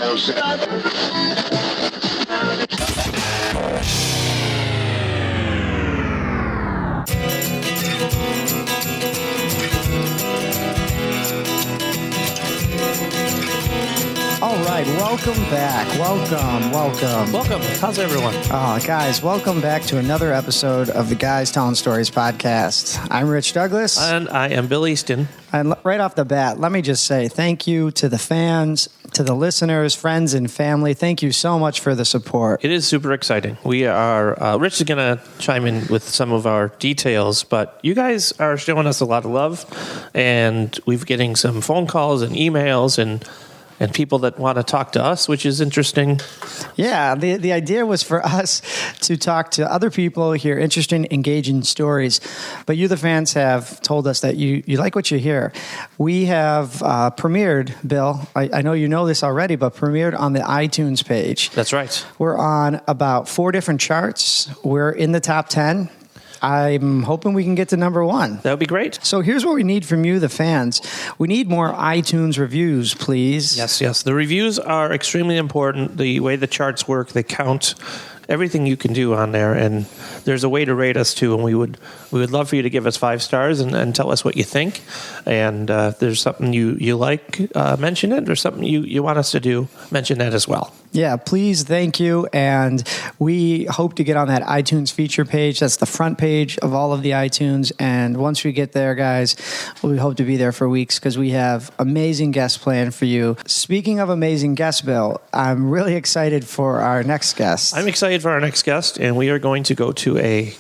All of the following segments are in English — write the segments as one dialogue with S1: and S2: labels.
S1: All right, welcome back. Welcome.
S2: How's everyone?
S1: Guys, welcome back to another episode of the Guys Telling Stories podcast. I'm Rich Douglas.
S2: And I am Bill Easton.
S1: And right off the bat, let me just say thank you to the fans, to the listeners, friends, and family. Thank you so much for the support.
S2: It is super exciting. We are, Rich is going to chime in with some of our details, but you guys are showing us a lot of love, and we're getting some phone calls and emails and people that want to talk to us, which is interesting.
S1: Yeah, the idea was for us to talk to other people, hear interesting, engaging stories. But you, the fans, have told us that you like what you hear. We have premiered, Bill, I know you know this already, but premiered on the iTunes page.
S2: That's right.
S1: We're on about 4 different charts. We're in the top 10. I'm hoping we can get to number 1.
S2: That would be great.
S1: So here's what we need from you, the fans. We need more iTunes reviews, please.
S2: Yes. The reviews are extremely important. The way the charts work, they count everything you can do on there, and there's a way to rate us too, and we would love for you to give us 5 stars and tell us what you think, and there's something you like, mention it, or something you want us to do, mention that as well.
S1: Yeah, please, thank you, and we hope to get on that iTunes feature page. That's the front page of all of the iTunes, and once we get there, guys, we hope to be there for weeks because we have amazing guests planned for you. Speaking of amazing guests, Bill, I'm really excited for our next guest.
S2: I'm excited for our next guest, and we are going to go to a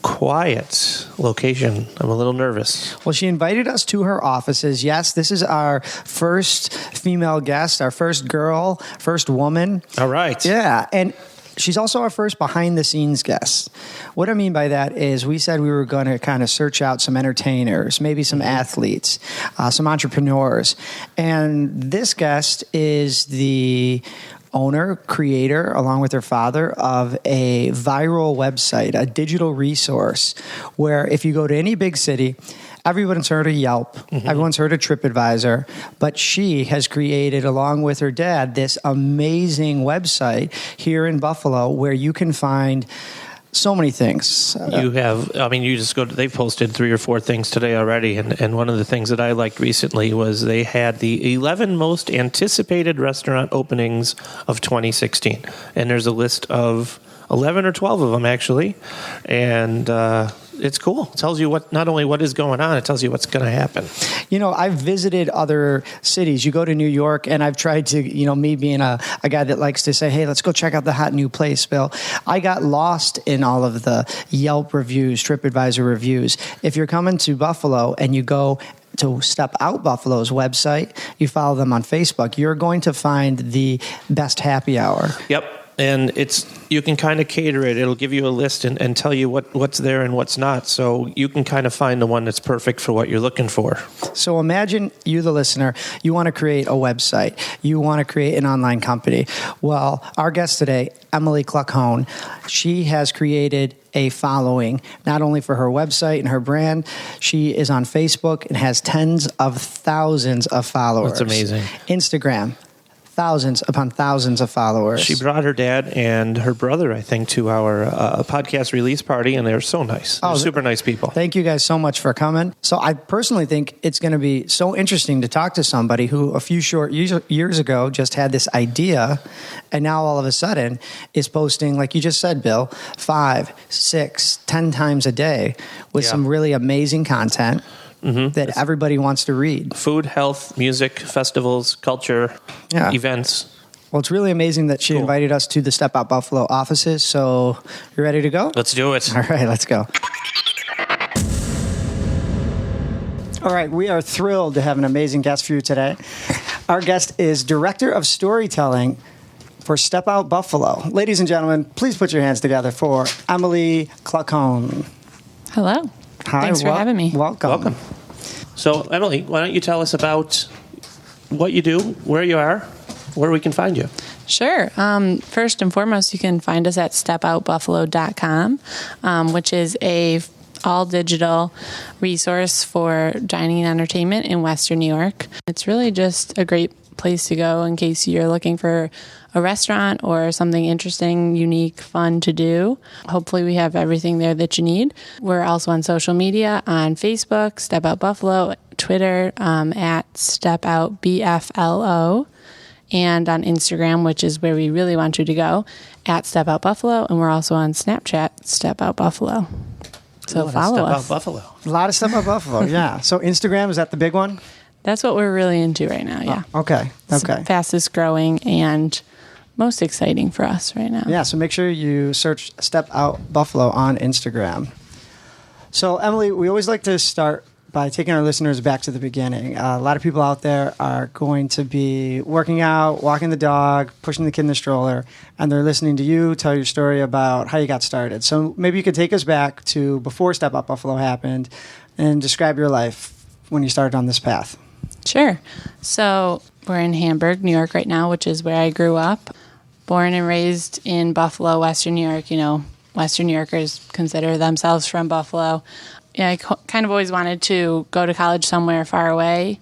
S2: quiet location. I'm a little nervous.
S1: Well, she invited us to her offices. Yes, this is our first female guest, our first girl, first woman.
S2: All right.
S1: Yeah, and she's also our first behind-the-scenes guest. What I mean by that is we said we were going to kind of search out some entertainers, maybe some athletes, some entrepreneurs. And this guest is the owner, creator, along with her father, of a viral website, a digital resource, where if you go to any big city, everyone's heard of Yelp, everyone's heard of TripAdvisor, but she has created, along with her dad, this amazing website here in Buffalo where you can find so many things.
S2: You just go to, they've posted 3 or 4 things today already, and one of the things that I liked recently was they had the 11 most anticipated restaurant openings of 2016, and there's a list of 11 or 12 of them actually, and it's cool. It tells you not only what is going on, it tells you what's going to happen.
S1: You know, I've visited other cities. You go to New York, and I've tried to, me being a guy that likes to say, hey, let's go check out the hot new place, Bill. I got lost in all of the Yelp reviews, TripAdvisor reviews. If you're coming to Buffalo and you go to Step Out Buffalo's website, you follow them on Facebook, you're going to find the best happy hour.
S2: Yep. And you can kind of cater it. It'll give you a list and tell you what's there and what's not. So you can kind of find the one that's perfect for what you're looking for.
S1: So imagine you, the listener, you want to create a website. You want to create an online company. Well, our guest today, Emily Kluckhohn, she has created a following, not only for her website and her brand, she is on Facebook and has tens of thousands of followers.
S2: That's amazing.
S1: Instagram, thousands upon thousands of followers.
S2: She brought her dad and her brother, I think, to our podcast release party, and they're so nice. They're super nice people.
S1: Thank you guys so much for coming. So I personally think it's going to be so interesting to talk to somebody who a few short years ago just had this idea, and now all of a sudden is posting, like you just said, Bill, 5, 6, 10 times a day with some really amazing content. That everybody wants to read.
S2: Food, health, music, festivals, culture, events.
S1: Well, it's really amazing that she invited us to the Step Out Buffalo offices. So, you ready to go?
S2: Let's do it.
S1: All right, let's go. All right, we are thrilled to have an amazing guest for you today. Our guest is Director of Storytelling for Step Out Buffalo. Ladies and gentlemen, please put your hands together for Emily Kluckhohn.
S3: Hello.
S1: Hi,
S3: thanks for having me.
S1: Welcome.
S2: So, Emily, why don't you tell us about what you do, where you are, where we can find you?
S3: Sure. First and foremost, you can find us at stepoutbuffalo.com, which is a all-digital resource for dining and entertainment in Western New York. It's really just a great place to go in case you're looking for a restaurant or something interesting, unique, fun to do. Hopefully we have everything there that you need. We're also on social media on Facebook, Step Out Buffalo, Twitter at Step Out BFLO, and on Instagram, which is where we really want you to go, at Step Out Buffalo. And we're also on Snapchat, Step Out Buffalo. So follow us.
S2: Step Out Buffalo.
S1: A lot of Step Out Buffalo, yeah. So Instagram, is that the big one?
S3: That's what we're really into right now, yeah.
S1: Oh, okay.
S3: It's the fastest growing and most exciting for us right now.
S1: Yeah, so make sure you search Step Out Buffalo on Instagram. So, Emily, we always like to start by taking our listeners back to the beginning. A lot of people out there are going to be working out, walking the dog, pushing the kid in the stroller, and they're listening to you tell your story about how you got started. So maybe you could take us back to before Step Out Buffalo happened and describe your life when you started on this path.
S3: Sure. So we're in Hamburg, New York right now, which is where I grew up. Born and raised in Buffalo, Western New York. You know, Western New Yorkers consider themselves from Buffalo. Yeah, I kind of always wanted to go to college somewhere far away.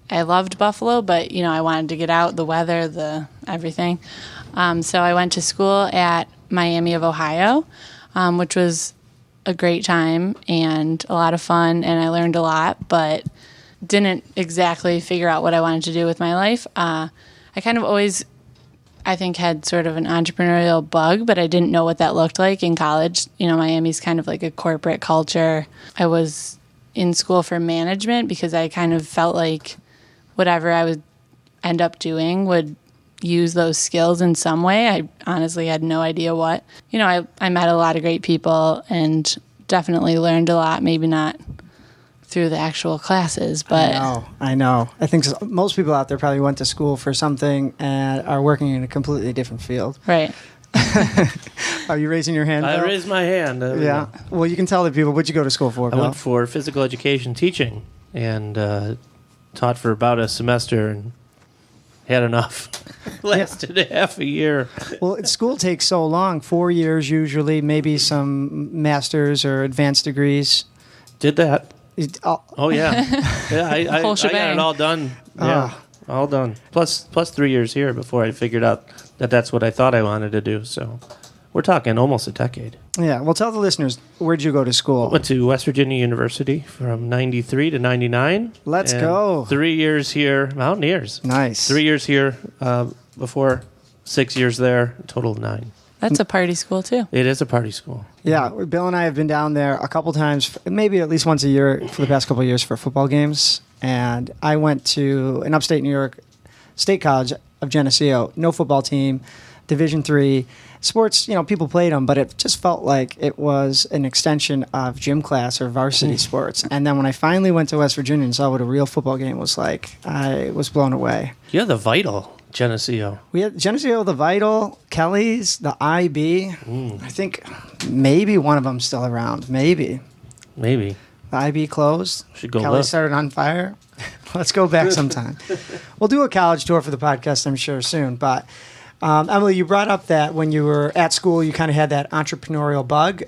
S3: I loved Buffalo, but, you know, I wanted to get out, the weather, the everything. So I went to school at Miami of Ohio, which was a great time and a lot of fun, and I learned a lot, but didn't exactly figure out what I wanted to do with my life. I kind of always, I think, had sort of an entrepreneurial bug, but I didn't know what that looked like in college. You know, Miami's kind of like a corporate culture. I was in school for management because I kind of felt like whatever I would end up doing would use those skills in some way. I honestly had no idea what. You know, I met a lot of great people and definitely learned a lot, maybe not through the actual classes, but
S1: I know. I think most people out there probably went to school for something and are working in a completely different field.
S3: Right.
S1: Are you raising your hand, Bill?
S2: I raised my hand.
S1: Yeah. Well, you can tell the people. What'd you go to school for, Bill?
S2: I went for physical education teaching and taught for about a semester and had enough. Lasted half a year.
S1: Well, school takes so long, 4 years usually, maybe some master's or advanced degrees.
S2: Did that. Oh, yeah. Yeah, I got it all done. Yeah, all done. Plus 3 years here before I figured out that that's what I thought I wanted to do. So we're talking almost a decade.
S1: Yeah. Well, tell the listeners, where'd you go to school?
S2: Went to West Virginia University from 93 to 99.
S1: Let's go.
S2: 3 years here. Mountaineers.
S1: Nice.
S2: 3 years here before 6 years there. A total of 9.
S3: that's a party school too.
S2: It is a party school.
S1: Yeah, Bill and I have been down there a couple times, maybe at least once a year for the past couple of years for football games. And I went to an upstate New York State College of Geneseo, no football team, Division III. Sports, people played them, but it just felt like it was an extension of gym class or varsity sports. And then when I finally went to West Virginia and saw what a real football game was like, I was blown away.
S2: Yeah, the Vital. Geneseo.
S1: We had Geneseo, the Vital, Kelly's, the IB. I think maybe one of them's still around. Maybe.
S2: The
S1: IB closed.
S2: Should go
S1: Kelly
S2: look.
S1: started on fire. Let's go back sometime. We'll do a college tour for the podcast, I'm sure, soon. But, Emily, you brought up that when you were at school, you kind of had that entrepreneurial bug.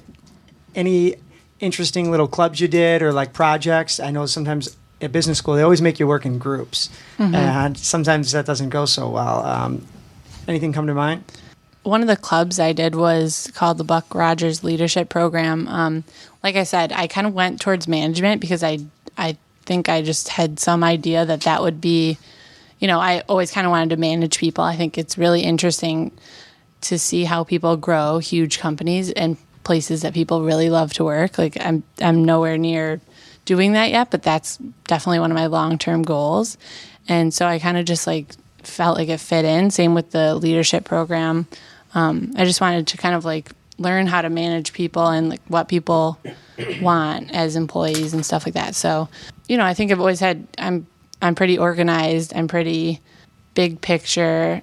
S1: Any interesting little clubs you did or like projects? I know sometimes at business school, they always make you work in groups. And sometimes that doesn't go so well. Anything come to mind?
S3: One of the clubs I did was called the Buck Rogers Leadership Program. Like I said, I kind of went towards management because I think I just had some idea that would be, I always kind of wanted to manage people. I think it's really interesting to see how people grow huge companies and places that people really love to work. Like I'm nowhere near doing that yet, but that's definitely one of my long-term goals. And so I kind of just felt like it fit in. Same with the leadership program. I just wanted to kind of learn how to manage people and what people want as employees and stuff like that. So, I think I've always had, I'm pretty organized. I'm pretty big picture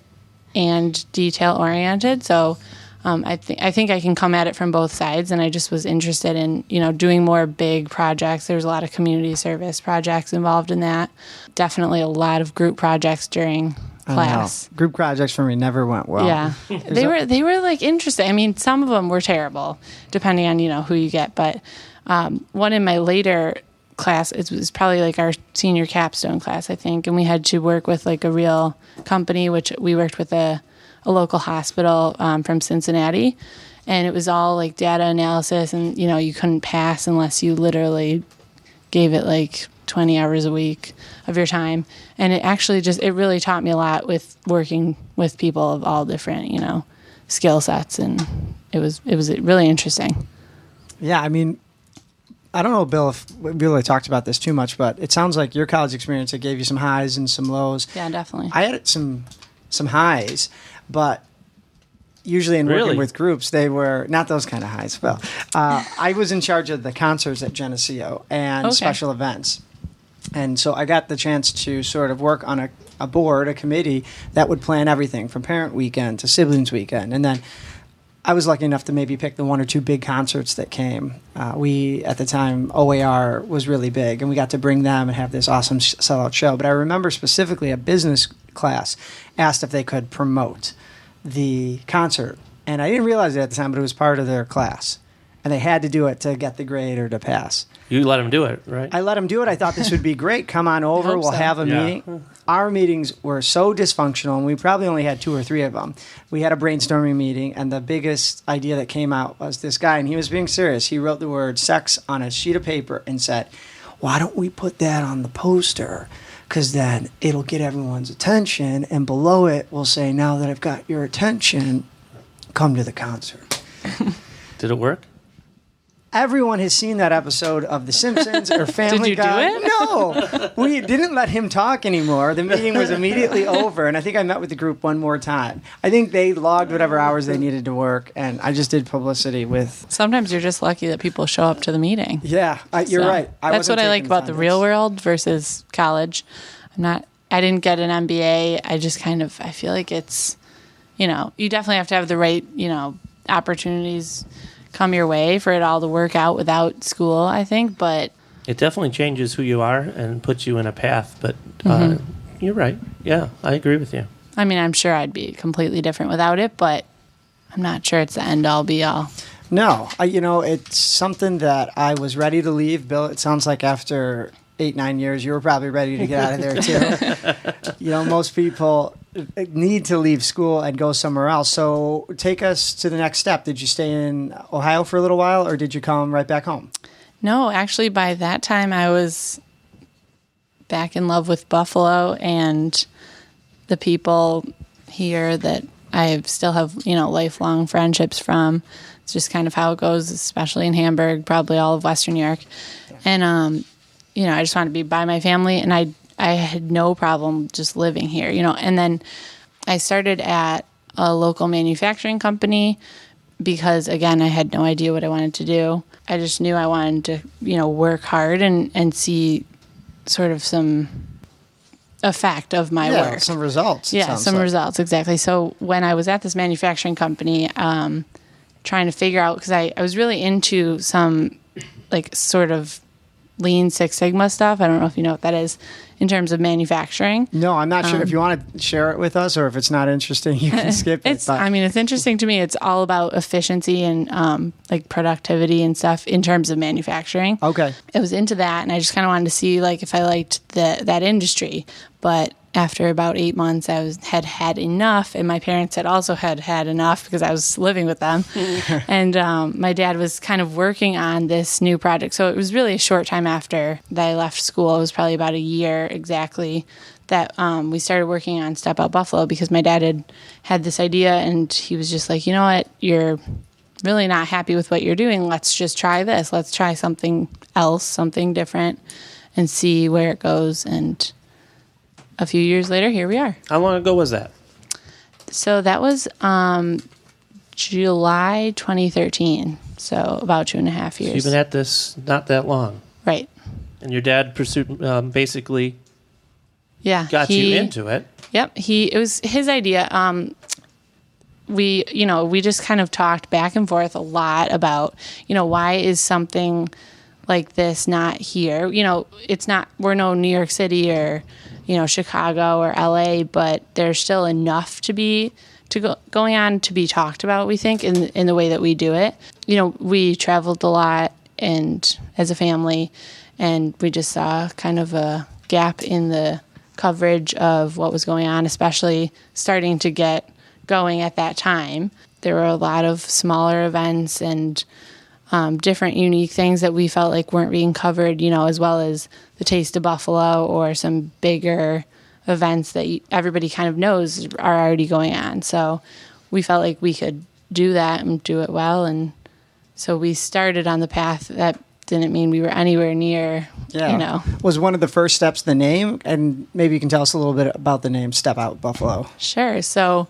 S3: and detail oriented. So I think I can come at it from both sides, and I just was interested in, doing more big projects. There's a lot of community service projects involved in that. Definitely a lot of group projects during class.
S1: Group projects for me never went well.
S3: Yeah. They were interesting. I mean, some of them were terrible, depending on, who you get. But one in my later class. It was probably like our senior capstone class, I think. And we had to work with like a real company, which we worked with a local hospital from Cincinnati. And it was all like data analysis, and, you know, you couldn't pass unless you literally gave it like 20 hours a week of your time. And it actually it really taught me a lot with working with people of all different, you know, skill sets. And it was really interesting.
S1: Yeah, I mean, I don't know, Bill, if we really talked about this too much, but it sounds like your college experience, it gave you some highs and some lows.
S3: Yeah, definitely.
S1: I had some highs, but usually in working with groups, they were not those kind of highs. Well, I was in charge of the concerts at Geneseo and special events. And so I got the chance to sort of work on a board, a committee that would plan everything from parent weekend to siblings weekend. And then I was lucky enough to maybe pick the one or two big concerts that came. We, at the time, OAR was really big, and we got to bring them and have this awesome sellout show. But I remember specifically a business class asked if they could promote the concert. And I didn't realize it at the time, but it was part of their class. And they had to do it to get the grade or to pass.
S2: You let them do it, right?
S1: I let them do it. I thought this would be great. Come on over. We'll have a meeting. Our meetings were so dysfunctional, and we probably only had 2 or 3 of them. We had a brainstorming meeting, and the biggest idea that came out was this guy, and he was being serious. He wrote the word sex on a sheet of paper and said, why don't we put that on the poster? Because then it'll get everyone's attention, and below it we'll say, now that I've got your attention, come to the concert.
S2: Did it work?
S1: Everyone has seen that episode of The Simpsons or Family Guy.
S3: Did you do it?
S1: No. We didn't let him talk anymore. The meeting was immediately over, and I think I met with the group one more time. I think they logged whatever hours they needed to work, and I just did publicity with...
S3: Sometimes you're just lucky that people show up to the meeting.
S1: Yeah, you're right.
S3: That's what I like about the real world versus college. I didn't get an MBA. I just I feel like it's, you know, you definitely have to have the right, you know, opportunities come your way for it all to work out without school, I think. But
S2: it definitely changes who you are and puts you in a path. But you're right. Yeah, I agree with you.
S3: I mean, I'm sure I'd be completely different without it, but I'm not sure it's the end all be all.
S1: No, you know, it's something that I was ready to leave. Bill, it sounds like after 8-9 years, you were probably ready to get out of there too. You know, most people need to leave school and go somewhere else. So take us to the next step. Did you stay in Ohio for a little while, or did you come right back home?
S3: No, actually, by that time, I was back in love with Buffalo and the people here that I still have, you know, lifelong friendships from. It's just kind of how it goes, especially in Hamburg, probably all of Western New York. And, you know, I just wanted to be by my family, and I had no problem just living here, you know. And then I started at a local manufacturing company because, again, I had no idea what I wanted to do. I just knew I wanted to, you know, work hard and see sort of some effect of my work.
S1: Some results.
S3: Yeah, some results, exactly. So when I was at this manufacturing company, trying to figure out, because I was really into some, like, sort of Lean Six Sigma stuff. I don't know if you know what that is in terms of manufacturing.
S1: No, I'm not sure. If you want to share it with us, or if it's not interesting, you can skip it.
S3: I mean, it's interesting to me. It's all about efficiency and like productivity and stuff in terms of manufacturing.
S1: Okay.
S3: I was into that, and I just kind of wanted to see like if I liked that industry. But after about 8 months, I had enough, and my parents had also had enough because I was living with them. And my dad was kind of working on this new project. So it was really a short time after that I left school. It was probably about a year exactly that we started working on Step Out Buffalo, because my dad had this idea, and he was just like, you know what, you're really not happy with what you're doing. Let's just try this. Let's try something else, something different, and see where it goes. And a few years later, here we are.
S2: How long ago was that?
S3: So that was July 2013. So about 2.5 years.
S2: So you've been at this not that long.
S3: Right.
S2: And your dad pursued, basically got
S3: you
S2: into it.
S3: Yep. It was his idea. We just kind of talked back and forth a lot about, you know, why is something like this not here? You know, we're no New York City or, you know, Chicago or LA, but there's still enough going on to be talked about, we think, in the way that we do it. You know, we traveled a lot and as a family, And we just saw kind of a gap in the coverage of what was going on, especially starting to get going at that time. There were a lot of smaller events and different unique things that we felt like weren't being covered, as well as the Taste of Buffalo or some bigger events that everybody kind of knows are already going on. So we felt like we could do that and do it well. And so we started on the path. That didn't mean we were anywhere near,
S1: Was one of the first steps the name? And maybe you can tell us a little bit about the name Step Out Buffalo.
S3: Sure. So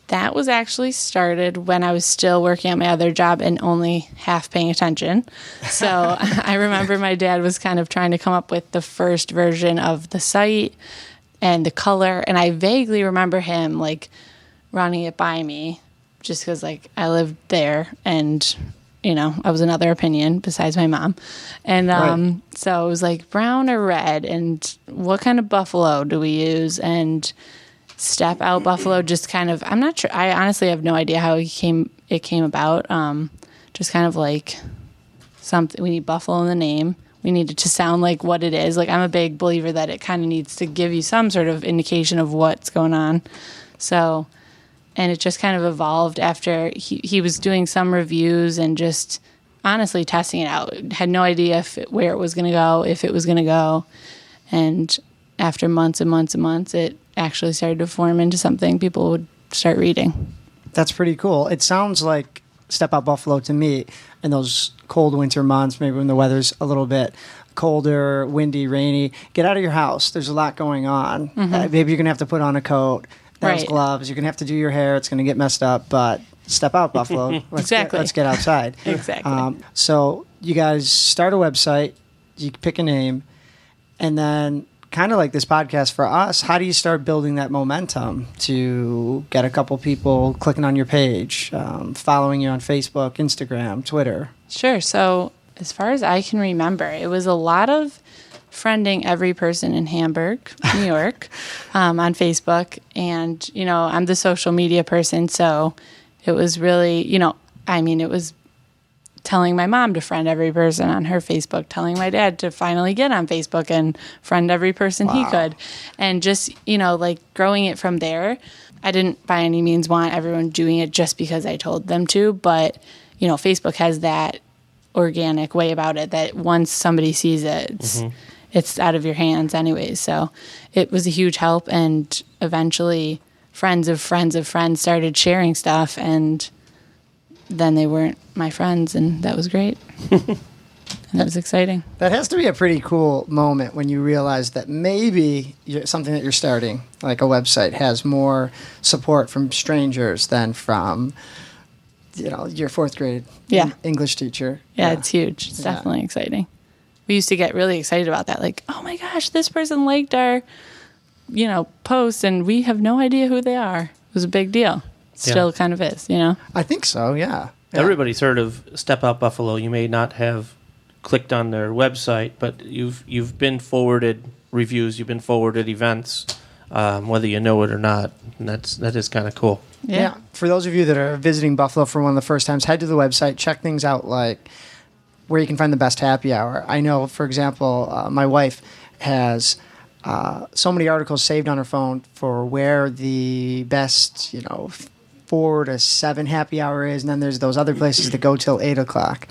S3: that was actually started when I was still working at my other job and only half paying attention. So I remember my dad was kind of trying to come up with the first version of the site and the color. And I vaguely remember him like running it by me just because like I lived there and, I was another opinion besides my mom. And
S1: Right.
S3: So it was like brown or red and what kind of buffalo do we use? And Step Out Buffalo just kind of, I'm not sure. I honestly have no idea how it came about. Just kind of like something, we need buffalo in the name. We need it to sound like what it is. Like I'm a big believer that it kind of needs to give you some sort of indication of what's going on. So, and it just kind of evolved after he was doing some reviews and just honestly testing it out. Had no idea where it was going to go, if it was going to go. And after months and months and months, it actually started to form into something people would start reading.
S1: That's pretty cool. It sounds like Step Out Buffalo to me in those cold winter months, maybe when the weather's a little bit colder, windy, rainy. Get out of your house. There's a lot going on. Maybe you're going to have to put on a coat, those
S3: Right.
S1: gloves. You're going to have to do your hair. It's going to get messed up, but step out, Buffalo.
S3: Exactly.
S1: Let's get outside.
S3: Exactly.
S1: So you guys start a website, you pick a name, and then kind of like this podcast for us, how do you start building that momentum to get a couple people clicking on your page, following you on Facebook, Instagram, Twitter?
S3: Sure. So as far as I can remember, it was a lot of friending every person in Hamburg, New York, on Facebook. And, I'm the social media person. So it was really, it was telling my mom to friend every person on her Facebook, telling my dad to finally get on Facebook and friend every person he could. And just, like growing it from there. I didn't by any means want everyone doing it just because I told them to, but, Facebook has that organic way about it that once somebody sees it, it's out of your hands anyways. So it was a huge help. And eventually friends of friends of friends started sharing stuff, and then they weren't my friends, and that was great. And that was exciting.
S1: That has to be a pretty cool moment when you realize that maybe something that you're starting, like a website, has more support from strangers than from, your fourth grade English teacher.
S3: Yeah, it's huge. It's definitely exciting. We used to get really excited about that. Like, oh my gosh, this person liked our, post, and we have no idea who they are. It was a big deal. Still kind of is,
S1: I think so, yeah.
S2: Everybody's heard of Step Out Buffalo. You may not have clicked on their website, but you've been forwarded reviews, you've been forwarded events, whether you know it or not. And that is kind of cool.
S1: Yeah. For those of you that are visiting Buffalo for one of the first times, head to the website, check things out like where you can find the best happy hour. I know, for example, my wife has so many articles saved on her phone for where the best, 4 to 7 happy hour is, and then there's those other places that go till 8 o'clock.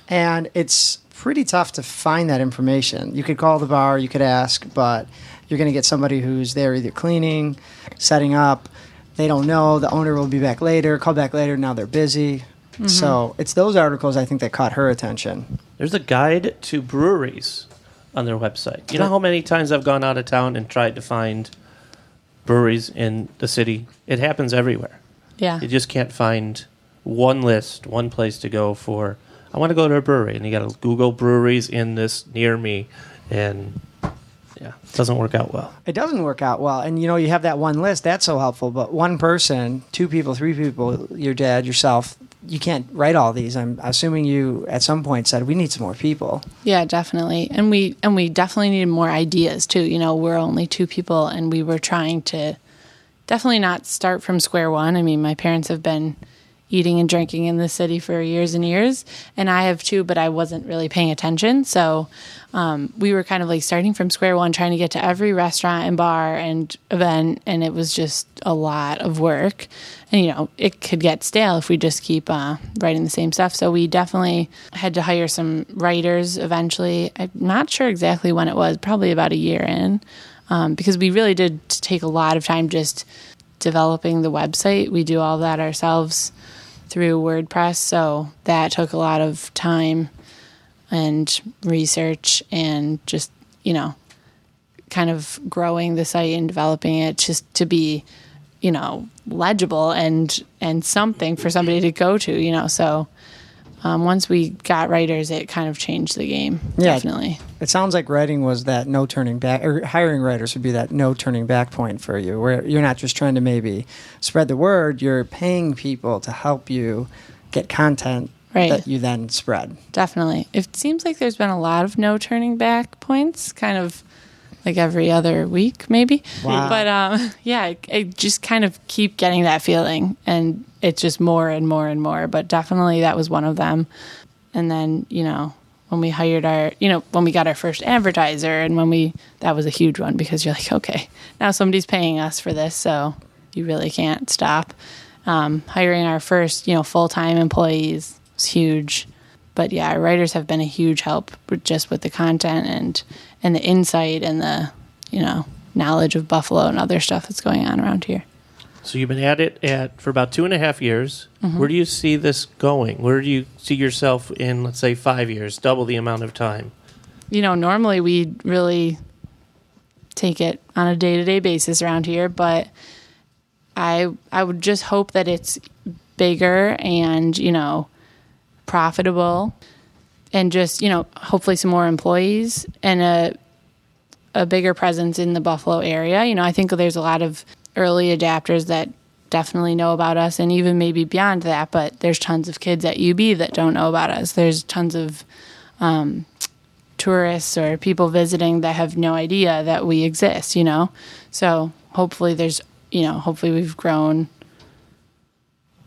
S1: And it's pretty tough to find that information. You could call the bar, you could ask, but you're going to get somebody who's there either cleaning, setting up. They don't know. The owner will be back later. Call back later. Now they're busy. So it's those articles, I think, that caught her attention.
S2: There's a guide to breweries on their website. You know how many times I've gone out of town and tried to find breweries in the city? It happens everywhere.
S3: Yeah.
S2: You just can't find one list, one place to go for, I want to go to a brewery. And you got to Google breweries in this near me. And it doesn't work out well.
S1: It doesn't work out well. And, you have that one list. That's so helpful. But one person, 2 people, 3 people, your dad, yourself, you can't write all these. I'm assuming you at some point said, we need some more people.
S3: Yeah, definitely. And we definitely needed more ideas too. We're only 2 people, and we were trying to definitely not start from square one. I mean, my parents have been, eating and drinking in the city for years and years, and I have too, but I wasn't really paying attention. So we were kind of like starting from square one, trying to get to every restaurant and bar and event, and it was just a lot of work. And, it could get stale if we just keep writing the same stuff. So we definitely had to hire some writers eventually. I'm not sure exactly when it was, probably about a year in, because we really did take a lot of time just developing the website. We do all that ourselves through WordPress, so that took a lot of time and research and just, kind of growing the site and developing it just to be, legible and something for somebody to go to, So once we got writers, it kind of changed the game, definitely.
S1: It sounds like writing was that no turning back, or hiring writers would be that no turning back point for you, where you're not just trying to maybe spread the word, you're paying people to help you get content that you then spread.
S3: Definitely. It seems like there's been a lot of no turning back points, kind of like every other week, maybe.
S1: Wow.
S3: But I just kind of keep getting that feeling, and it's just more and more and more. But definitely that was one of them. And then, when we hired when we got our first advertiser, and that was a huge one, because you're like, okay, now somebody's paying us for this, so you really can't stop. Hiring our first, full-time employees was huge. But yeah, our writers have been a huge help just with the content and the insight and the, knowledge of Buffalo and other stuff that's going on around here.
S2: So you've been at it for about 2.5 years.
S3: Mm-hmm.
S2: Where do you see this going? Where do you see yourself in, let's say, 5 years, double the amount of time?
S3: Normally we really take it on a day-to-day basis around here, but I would just hope that it's bigger and, profitable, and just, hopefully some more employees and a bigger presence in the Buffalo area. I think there's a lot of early adapters that definitely know about us, and even maybe beyond that, but there's tons of kids at UB that don't know about us. There's tons of tourists or people visiting that have no idea that we exist, So hopefully hopefully we've grown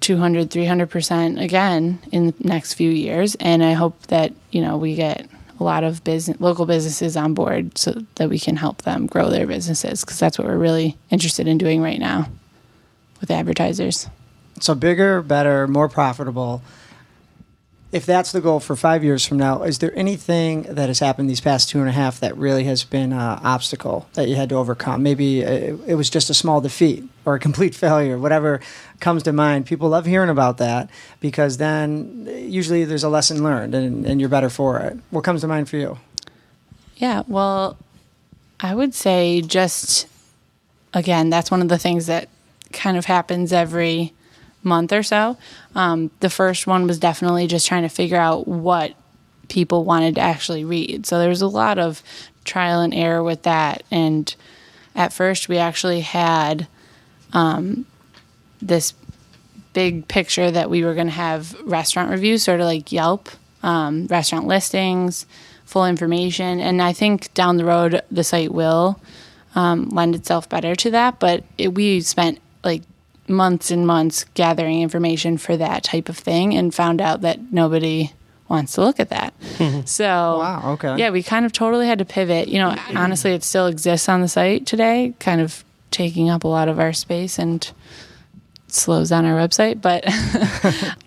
S3: 200, 300% again in the next few years. And I hope that, we get a lot of local businesses on board so that we can help them grow their businesses, because that's what we're really interested in doing right now with advertisers.
S1: So bigger, better, more profitable. If that's the goal for 5 years from now, is there anything that has happened these past 2.5 that really has been an obstacle that you had to overcome? Maybe it was just a small defeat or a complete failure, whatever comes to mind. People love hearing about that, because then usually there's a lesson learned and you're better for it. What comes to mind for you? Yeah,
S3: well, I would say just, again, that's one of the things that kind of happens every month or so. The first one was definitely just trying to figure out what people wanted to actually read. So there was a lot of trial and error with that. And at first we actually had this big picture that we were going to have restaurant reviews, sort of like Yelp, restaurant listings, full information. And I think down the road the site will lend itself better to that. But we spent like months and months gathering information for that type of thing, and found out that nobody wants to look at that. So,
S1: wow, okay.
S3: Yeah, we kind of totally had to pivot. Honestly, it still exists on the site today, kind of taking up a lot of our space and slows down our website. But,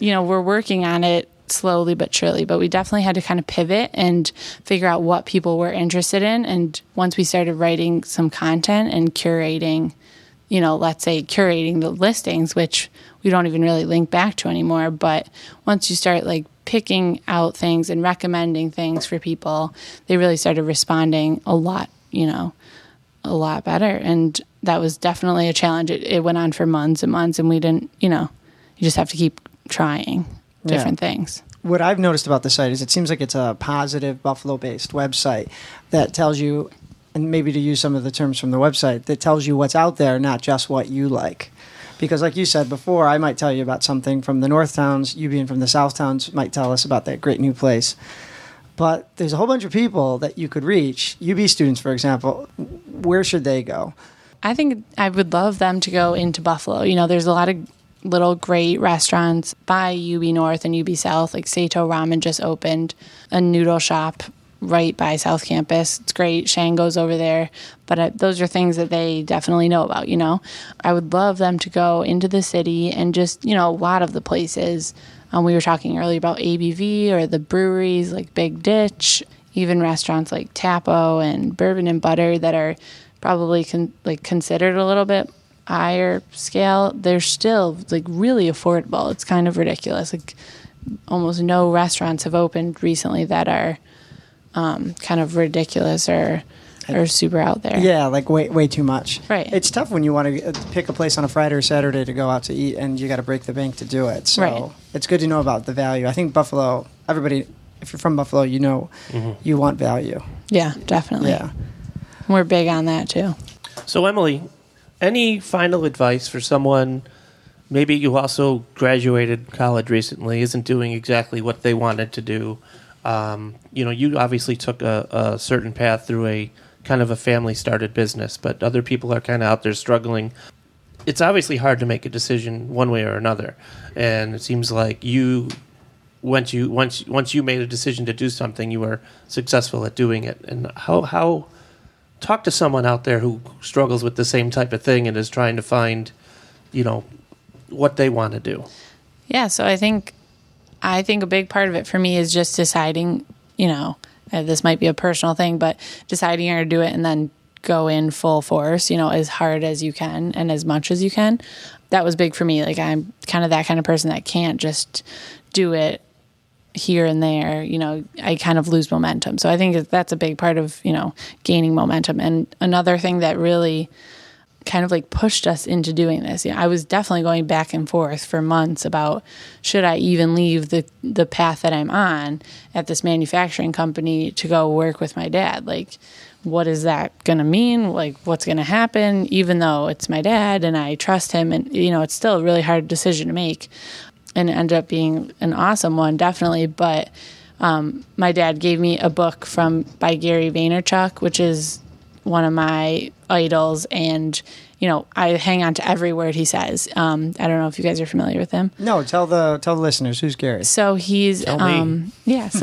S3: we're working on it slowly but surely. But we definitely had to kind of pivot and figure out what people were interested in. And once we started writing some content and curating, let's say curating the listings, which we don't even really link back to anymore. But once you start like picking out things and recommending things for people, they really started responding a lot better. And that was definitely a challenge. It went on for months and months, and we didn't, you just have to keep trying different things.
S1: What I've noticed about the site is it seems like it's a positive Buffalo-based website that tells you, and maybe to use some of the terms from the website, that tells you what's out there, not just what you like. Because like you said before, I might tell you about something from the North Towns, you being from the South Towns might tell us about that great new place. But there's a whole bunch of people that you could reach. UB students, for example, where should they go?
S3: I think I would love them to go into Buffalo. There's a lot of little great restaurants by UB North and UB South. Like Sato Ramen just opened a noodle shop right by South Campus. It's great. Shango's over there. But those are things that they definitely know about, I would love them to go into the city and just, a lot of the places. We were talking earlier about ABV or the breweries like Big Ditch, even restaurants like Tapo and Bourbon and Butter that are probably considered a little bit higher scale. They're still like really affordable. It's kind of ridiculous. Like almost no restaurants have opened recently that are kind of ridiculous or super out there.
S1: Yeah, like way too much.
S3: Right.
S1: It's tough when you want to pick a place on a Friday or Saturday to go out to eat, and you got to break the bank to do it. So
S3: right.
S1: It's good to know about the value. I think Buffalo, everybody, if you're from Buffalo, you want value.
S3: Yeah, definitely.
S1: Yeah.
S3: We're big on that too. So
S2: Emily, any final advice for someone, maybe you also graduated college recently, isn't doing exactly what they wanted to do? You obviously took a certain path through a kind of a family-started business, but other people are kind of out there struggling. It's obviously hard to make a decision one way or another, and it seems like once you made a decision to do something, you were successful at doing it. And how talk to someone out there who struggles with the same type of thing and is trying to find, what they want to do.
S3: Yeah, so I think a big part of it for me is just deciding, this might be a personal thing, but deciding you're going to do it and then go in full force, as hard as you can and as much as you can. That was big for me. Like I'm kind of that kind of person that can't just do it here and there. I kind of lose momentum. So I think that's a big part of, gaining momentum. And another thing that really kind of like pushed us into doing this. I was definitely going back and forth for months about should I even leave the path that I'm on at this manufacturing company to go work with my dad. Like, what is that going to mean? Like, what's going to happen? Even though it's my dad and I trust him, and it's still a really hard decision to make, and it ended up being an awesome one, definitely. But my dad gave me a book by Gary Vaynerchuk, which is one of my idols, and I hang on to every word he says. I don't know if you guys are familiar with him.
S1: No, tell the listeners, who's Gary?
S3: So he's so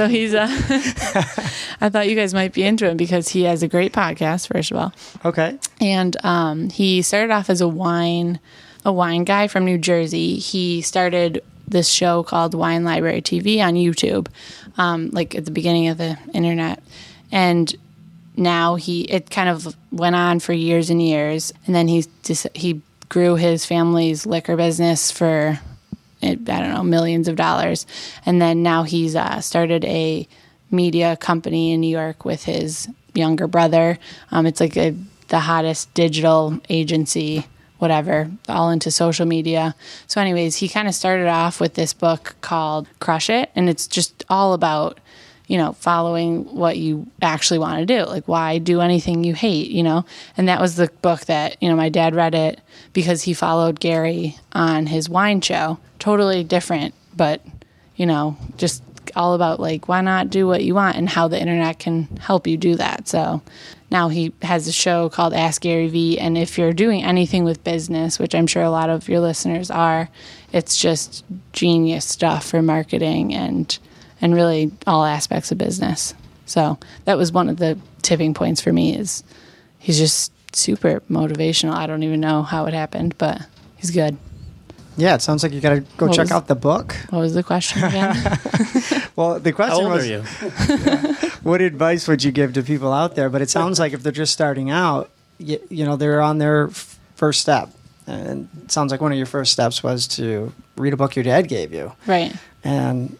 S3: he's I thought you guys might be into him because he has a great podcast, first of all.
S1: Okay.
S3: And he started off as a wine guy from New Jersey. He started this show called Wine Library TV on YouTube, like at the beginning of the internet, and now it kind of went on for years and years, and then he grew his family's liquor business for, I don't know, millions of dollars, and then now he's started a media company in New York with his younger brother. It's like the hottest digital agency, whatever, all into social media. So anyways, he kind of started off with this book called Crush It, and it's just all about following what you actually want to do. Like, why do anything you hate, And that was the book that, my dad read it because he followed Gary on his wine show. Totally different, but, just all about, like, why not do what you want and how the internet can help you do that. So now he has a show called Ask Gary V, and if you're doing anything with business, which I'm sure a lot of your listeners are, it's just genius stuff for marketing and really all aspects of business. So that was one of the tipping points for me. Is he's just super motivational. I don't even know how it happened, but he's good.
S1: Yeah, it sounds like you got to go check out the book.
S3: What was the question again?
S1: Well, the question was,
S2: how old are you?
S1: What advice would you give to people out there? But it sounds like if they're just starting out, they're on their first step. And it sounds like one of your first steps was to read a book your dad gave you.
S3: Right.
S1: And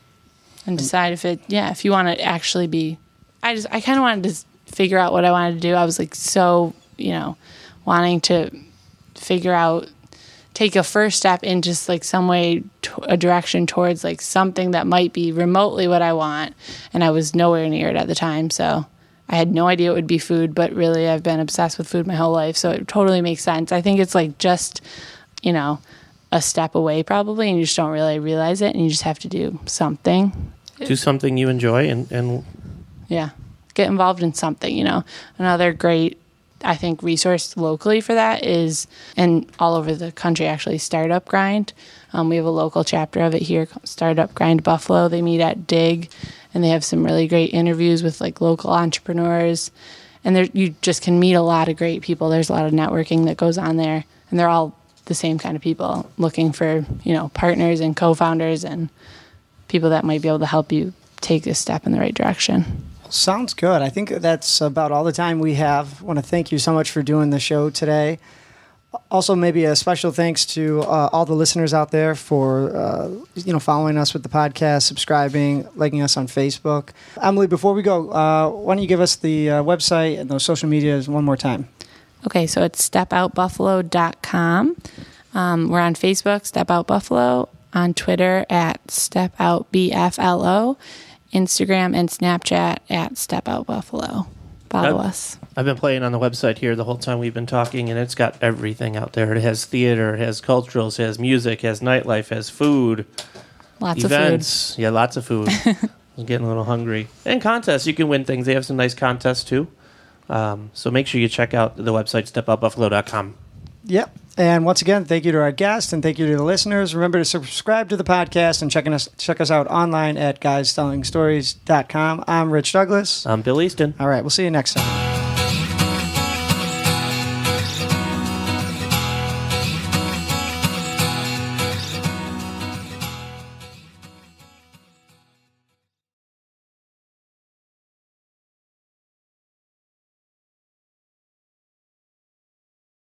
S3: decide if you want to actually be, I kind of wanted to figure out what I wanted to do. I was like, so, wanting to figure out, take a first step in just like some way, a direction towards like something that might be remotely what I want. And I was nowhere near it at the time. So I had no idea it would be food, but really I've been obsessed with food my whole life. So it totally makes sense. I think it's like just, a step away probably, and you just don't really realize it, and you just have to do something.
S2: Do something you enjoy and
S3: yeah, get involved in something. Another great I think resourced locally for that is, and all over the country actually, Startup Grind. We have a local chapter of it here, Startup Grind Buffalo. They meet at DIG, and they have some really great interviews with like local entrepreneurs. And there, you just can meet a lot of great people. There's a lot of networking that goes on there, and they're all the same kind of people looking for, partners and co-founders and people that might be able to help you take a step in the right direction.
S1: Sounds good. I think that's about all the time we have. I want to thank you so much for doing the show today. Also, maybe a special thanks to all the listeners out there for following us with the podcast, subscribing, liking us on Facebook. Emily, before we go, why don't you give us the website and those social medias one more time?
S3: Okay, so it's stepoutbuffalo.com. We're on Facebook, Step Out Buffalo, on Twitter at StepOutBFLO, Instagram and Snapchat at Step Out Buffalo. Follow us.
S2: I've been playing on the website here the whole time we've been talking, and it's got everything out there. It has theater, it has culturals, it has music, it has nightlife, it has food.
S3: Lots
S2: events.
S3: of food.
S2: Yeah, lots of food. I'm getting a little hungry. And contests. You can win things. They have some nice contests, too. So make sure you check out the website, stepoutbuffalo.com.
S1: Yep. And once again, thank you to our guests and thank you to the listeners. Remember to subscribe to the podcast and check us out online at guystellingstories.com. I'm Rich Douglas.
S2: I'm Bill Easton.
S1: All right. We'll see you next time.